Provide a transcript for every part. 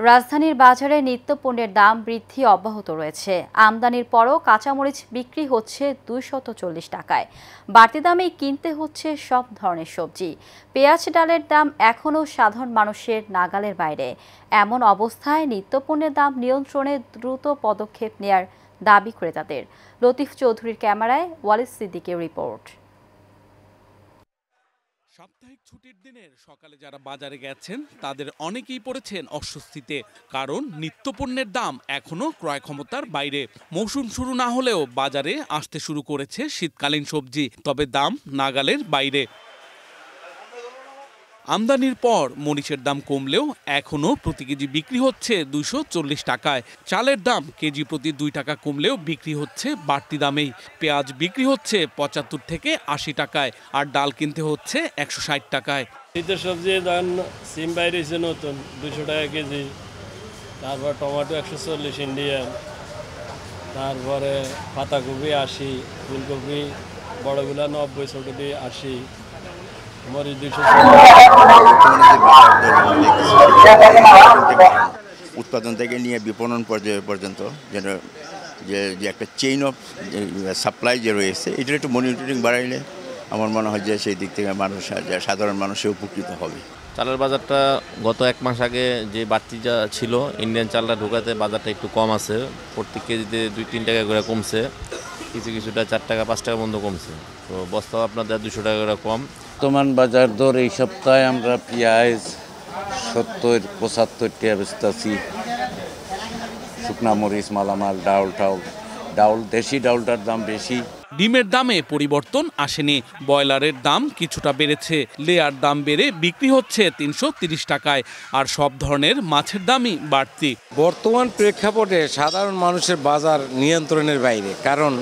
রাজধানীর বাজারে নিত্যপণ্যের দাম বৃদ্ধি অব্যাহত রয়েছে। আমদানির পরও কাঁচামরিচ বিক্রি হচ্ছে ২৪০ টাকায়। বাড়তি দামেই কিনতে হচ্ছে সব ধরনের সবজি। পেঁয়াজ ডালের দাম এখনও সাধারণ মানুষের নাগালের বাইরে। এমন অবস্থায় নিত্যপণ্যের দাম নিয়ন্ত্রণে দ্রুত পদক্ষেপ নেয়ার দাবি ক্রেতাদের। লতিফ চৌধুরীর ক্যামেরায় ওয়ালিদ সিদ্দিকের রিপোর্ট। সাপ্তাহিক ছুটির দিনের সকালে যারা বাজারে গেছেন তাদের অনেকেই পড়েছেন অস্বস্তিতে, কারণ নিত্যপণ্যের দাম এখনো ক্রয় ক্ষমতার বাইরে। মৌসুম শুরু না হলেও বাজারে আসতে শুরু করেছে শীতকালীন সবজি, তবে দাম নাগালের বাইরে। আমদানির পর মরিচের দাম কমলেও এখনও প্রতি কেজি বিক্রি হচ্ছে ২৪০ টাকায়। চালের দাম কেজি প্রতি ২ টাকা কমলেও বিক্রি হচ্ছে বাড়তি দামেই। পেঁয়াজ বিক্রি হচ্ছে ৭৫ থেকে ৮০ টাকায়, আর ডাল কিনতে হচ্ছে ১৬০ টাকায়। শীতের সবজি ধান সিম বাইরেছে নতুন ২০০ টাকা কেজি, তারপর টমেটো ১৪০ ইন্ডিয়ান, তারপরে পাতাকপি ৮০, ফুলকপি বড়গুলা ৯০, ছোটটি ৮০, মরিচ ২০০। উৎপাদন থেকে নিয়ে বিপণন পর্যায় পর্যন্ত যেন যে একটা চেইন অফ সাপ্লাই যে রয়েছে, এটার একটু মনিটরিং বাড়াইলে আমার মনে হয় যে সেই দিক থেকে মানুষ, সাধারণ মানুষে উপকৃত হবে। চালের বাজারটা গত ১ মাস আগে যে বাড়তি যা ছিল, ইন্ডিয়ান চালটা ঢোকাতে বাজারটা একটু কম আছে। প্রত্যেক কেজিতে ২-৩ টাকা করে কমছে, কিছুটা ৪ টাকা ৫ টাকা পর্যন্ত কমছে। তো বস্তাও আপনাদের ২০০ টাকা করে কম। বর্তমান বাজার দর এই সপ্তাহে আমরা পেঁয়াজ ৭০-৭৫ টাকা বেচতেছি। শুকনা মরিচ, মালামাল, ডাউল দেশি ডাউলটার দাম বেশি। ডিমের দামে পরিবর্তন আসেনি, ব্রয়লারের দাম কিছুটা বেড়েছে। লেয়ার দাম বেড়ে বিক্রি হচ্ছে ৩৩০ টাকায়, আর সব ধরনের মাছের দামই বাড়তি। বর্তমান প্রেক্ষাপটে সাধারণ মানুষের বাজার নিয়ন্ত্রণের বাইরে, কারণ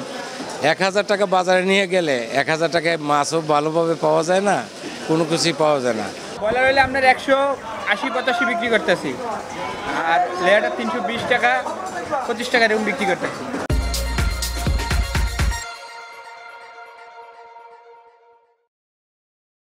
১,০০০ টাকা বাজারে নিয়ে গেলে ১,০০০ টাকায় মাছও ভালোভাবে পাওয়া যায় না, কোনো কিছুই পাওয়া যায় না। ব্রয়লার হলে আপনার ১৮০-৮৫ বিক্রি করতেছি, আর লেয়ারটা ৩২০ টাকা ২৫ টাকা এরকম বিক্রি করতেছি।